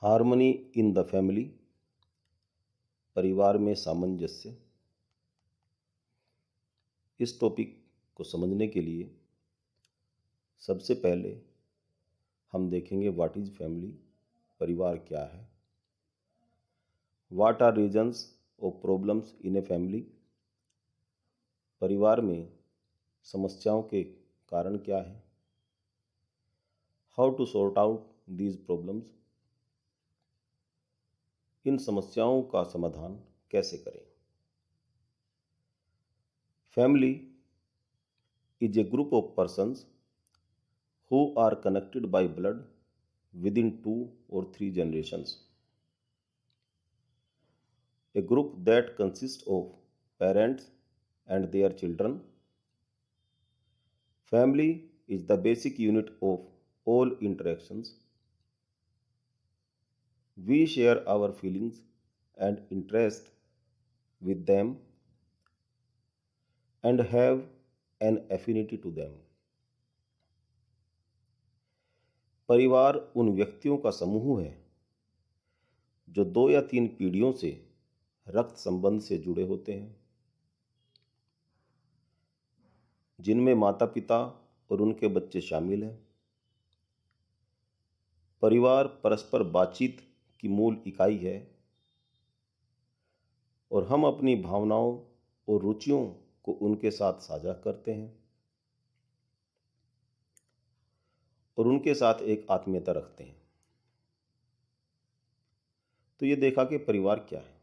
Harmony in the family, परिवार में सामंजस्य। इस टॉपिक को समझने के लिए सबसे पहले हम देखेंगे व्हाट इज फैमिली, परिवार क्या है। What are reasons of problems in a family, परिवार में समस्याओं के कारण क्या है। How to sort out these problems, इन समस्याओं का समाधान कैसे करें। Family is a group of persons who are connected by blood within 2 or 3 generations. A group that consists of parents and their children. Family is the basic unit of all interactions. We share our feelings and interest with them and have an affinity to them. परिवार उन व्यक्तियों का समूह है जो 2 या 3 पीढ़ियों से रक्त संबंध से जुड़े होते हैं, जिनमें माता पिता और उनके बच्चे शामिल हैं। परिवार परस्पर बातचीत की मूल इकाई है और हम अपनी भावनाओं और रुचियों को उनके साथ साझा करते हैं और उनके साथ एक आत्मीयता रखते हैं। तो ये देखा कि परिवार क्या है।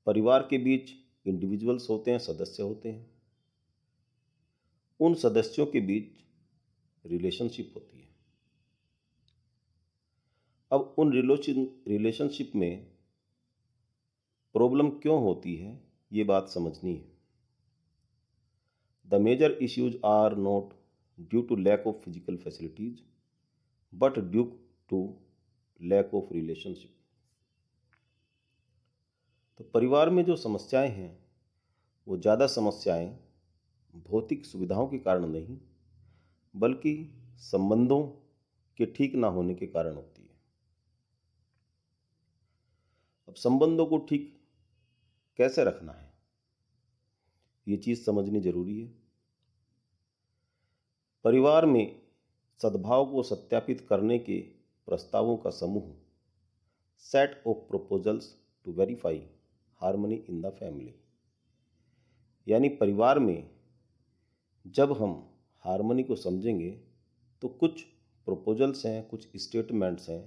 परिवार के बीच इंडिविजुअल्स होते हैं, सदस्य होते हैं। उन सदस्यों के बीच रिलेशनशिप होती है। अब उन रिलेशनशिप में प्रॉब्लम क्यों होती है, ये बात समझनी है। The major issues are not due to lack of physical facilities but due to lack of relationship. तो परिवार में जो समस्याएं हैं वो ज़्यादा समस्याएं भौतिक सुविधाओं के कारण नहीं, बल्कि संबंधों के ठीक ना होने के कारण होती है। अब संबंधों को ठीक कैसे रखना है, ये चीज़ समझनी जरूरी है। परिवार में सद्भाव को सत्यापित करने के प्रस्तावों का समूह, set of proposals to verify harmony in the family. यानी परिवार में जब हम हार्मनी को समझेंगे तो कुछ प्रपोजल्स हैं, कुछ स्टेटमेंट्स हैं,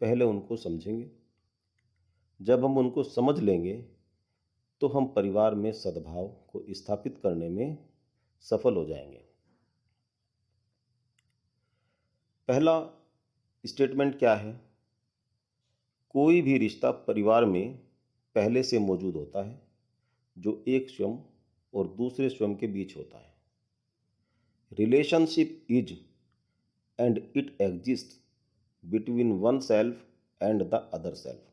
पहले उनको समझेंगे। जब हम उनको समझ लेंगे तो हम परिवार में सद्भाव को स्थापित करने में सफल हो जाएंगे। पहला स्टेटमेंट क्या है? कोई भी रिश्ता परिवार में पहले से मौजूद होता है जो एक स्वयं और दूसरे स्वयं के बीच होता है। Relationship is and it exist between one self and the other self.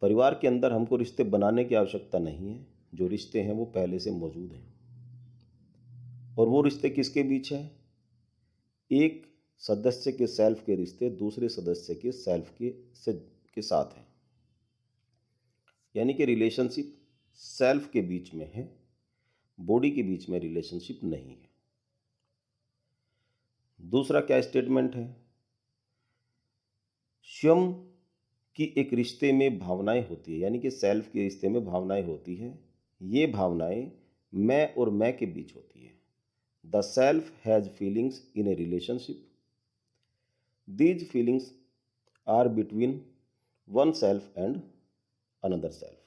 परिवार के अंदर हमको रिश्ते बनाने की आवश्यकता नहीं है, जो रिश्ते हैं वो पहले से मौजूद हैं। और वो रिश्ते किसके बीच हैं? एक सदस्य के सेल्फ के रिश्ते दूसरे सदस्य के सेल्फ के साथ हैं। यानी कि रिलेशनशिप सेल्फ के बीच में है, बॉडी के बीच में रिलेशनशिप नहीं है। दूसरा क्या स्टेटमेंट है? स्वयं की एक रिश्ते में भावनाएं होती है, यानी कि सेल्फ के रिश्ते में भावनाएं होती है। ये भावनाएं मैं और मैं के बीच होती है। The self has feelings in a relationship. These feelings are between one self and another self.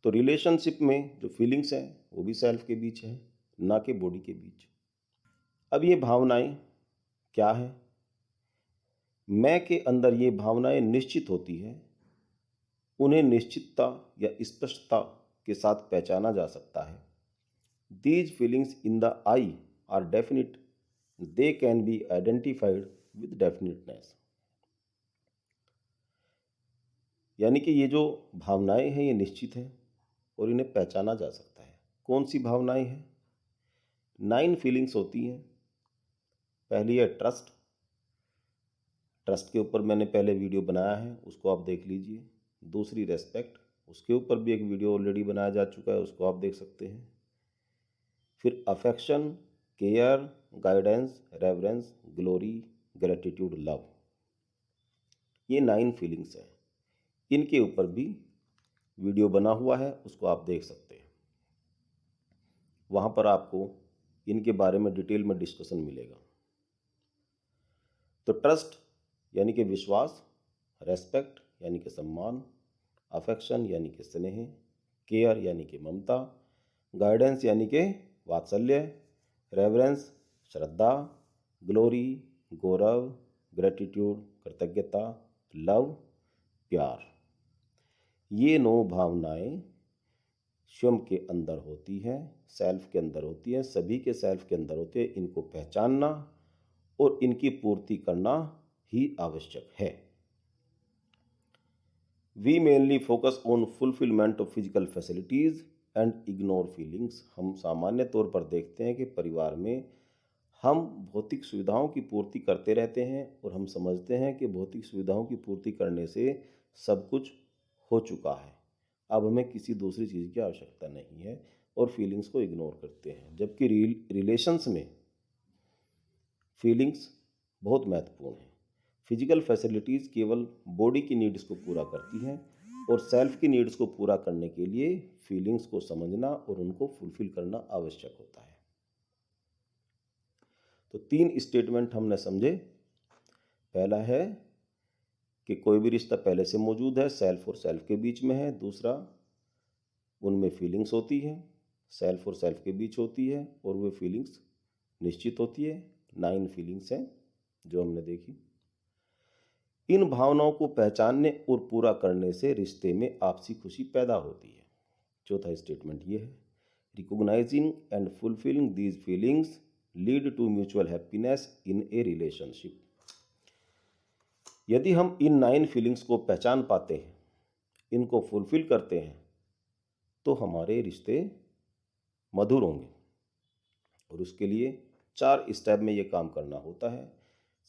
तो रिलेशनशिप में जो फीलिंग्स हैं वो भी सेल्फ के बीच है, ना कि बॉडी के बीच। अब ये भावनाएं क्या है? मैं के अंदर ये भावनाएं निश्चित होती है। उन्हें निश्चितता या स्पष्टता के साथ पहचाना जा सकता है। These feelings in the eye are definite, they can be identified with definiteness. यानी कि ये जो भावनाएं हैं ये निश्चित हैं और इन्हें पहचाना जा सकता है। कौन सी भावनाएं हैं? 9 फीलिंग्स होती हैं। पहली है ट्रस्ट। ट्रस्ट के ऊपर मैंने पहले वीडियो बनाया है, उसको आप देख लीजिए। दूसरी रेस्पेक्ट, उसके ऊपर भी एक वीडियो ऑलरेडी बनाया जा चुका है, उसको आप देख सकते हैं। फिर affection, care, guidance, reverence, glory, gratitude, love, ये 9 फीलिंग्स हैं। इनके ऊपर भी वीडियो बना हुआ है, उसको आप देख सकते हैं। वहाँ पर आपको इनके बारे में डिटेल में डिस्कशन मिलेगा। तो ट्रस्ट यानी कि विश्वास, रेस्पेक्ट यानी कि सम्मान, अफेक्शन यानी कि स्नेह, केयर यानी कि ममता, गाइडेंस यानी कि वात्सल्य, रेवरेंस श्रद्धा, ग्लोरी गौरव, ग्रेटिट्यूड कृतज्ञता, लव प्यार। ये 9 भावनाएं स्वयं के अंदर होती हैं, सेल्फ के अंदर होती हैं, सभी के सेल्फ के अंदर होती है। इनको पहचानना और इनकी पूर्ति करना ही आवश्यक है। We mainly focus on fulfilment of physical facilities and ignore feelings. हम सामान्य तौर पर देखते हैं कि परिवार में हम भौतिक सुविधाओं की पूर्ति करते रहते हैं और हम समझते हैं कि भौतिक सुविधाओं की पूर्ति करने से सब कुछ हो चुका है, अब हमें किसी दूसरी चीज़ की आवश्यकता नहीं है, और फीलिंग्स को इग्नोर करते हैं। जबकि रिलेशंस में फीलिंग्स बहुत महत्वपूर्ण हैं। फिजिकल फैसिलिटीज़ केवल बॉडी की नीड्स को पूरा करती हैं और सेल्फ की नीड्स को पूरा करने के लिए फीलिंग्स को समझना और उनको फुलफिल करना आवश्यक होता है। तो 3 स्टेटमेंट हमने समझे। पहला है कि कोई भी रिश्ता पहले से मौजूद है, सेल्फ और सेल्फ के बीच में है। दूसरा, उनमें फीलिंग्स होती है, सेल्फ और सेल्फ के बीच होती है, और वो फीलिंग्स निश्चित होती है। 9 फीलिंग्स हैं जो हमने देखी। इन भावनाओं को पहचानने और पूरा करने से रिश्ते में आपसी खुशी पैदा होती है। चौथा स्टेटमेंट ये है, recognising and fulfilling these feelings lead to mutual happiness in a relationship. यदि हम इन 9 फीलिंग्स को पहचान पाते हैं, इनको फुलफिल करते हैं, तो हमारे रिश्ते मधुर होंगे। और उसके लिए 4 स्टेप में ये काम करना होता है।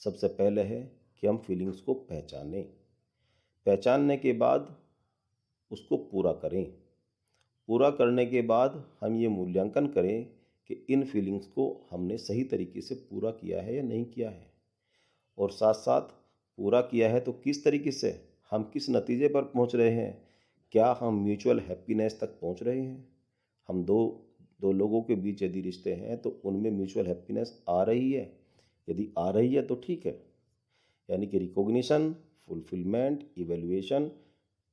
सबसे पहले है कि हम फीलिंग्स को पहचानें। पहचानने के बाद उसको पूरा करें। पूरा करने के बाद हम ये मूल्यांकन करें कि इन फीलिंग्स को हमने सही तरीके से पूरा किया है या नहीं किया है, और साथ साथ पूरा किया है तो किस तरीके से, हम किस नतीजे पर पहुंच रहे हैं, क्या हम म्यूचुअल हैप्पीनेस तक पहुंच रहे हैं। हम दो लोगों के बीच यदि रिश्ते हैं तो उनमें म्यूचुअल हैप्पीनेस आ रही है। यदि आ रही है तो ठीक है, यानी कि recognition, fulfilment, evaluation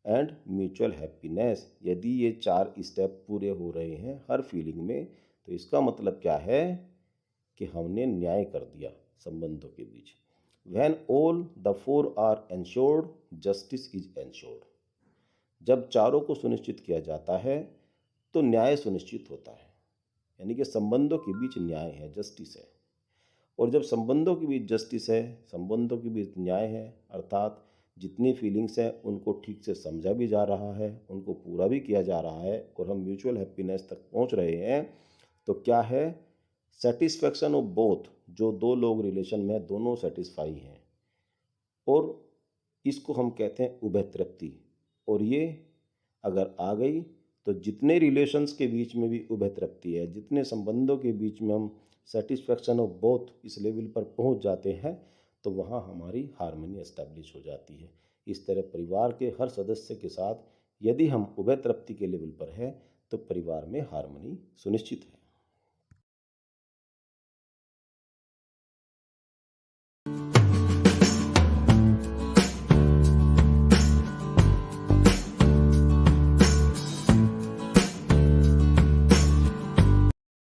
and mutual happiness. यदि ये 4 स्टेप पूरे हो रहे हैं हर फीलिंग में, तो इसका मतलब क्या है कि हमने न्याय कर दिया संबंधों के बीच। When all the 4 are ensured, justice is ensured। जब चारों को सुनिश्चित किया जाता है तो न्याय सुनिश्चित होता है, यानी कि संबंधों के बीच न्याय है, जस्टिस है। और जब संबंधों के बीच जस्टिस है, संबंधों के बीच न्याय है, अर्थात जितनी फीलिंग्स हैं उनको ठीक से समझा भी जा रहा है, उनको पूरा भी किया जा रहा है, और हम म्यूचुअल हैप्पीनेस तक पहुंच रहे हैं, तो क्या है, सेटिस्फैक्शन ऑफ बोथ। जो 2 लोग रिलेशन में दोनों सेटिस्फाई हैं, और इसको हम कहते हैं उभय तृप्ति। और ये अगर आ गई तो जितने रिलेशंस के बीच में भी उभय तृप्ति है, जितने संबंधों के बीच में हम सेटिस्फैक्शन ऑफ बोथ इस लेवल पर पहुंच जाते हैं, तो वहाँ हमारी हार्मनी एस्टैब्लिश हो जाती है। इस तरह परिवार के हर सदस्य के साथ यदि हम उभय तृप्ति के लेवल पर हैं तो परिवार में हार्मनी सुनिश्चित है।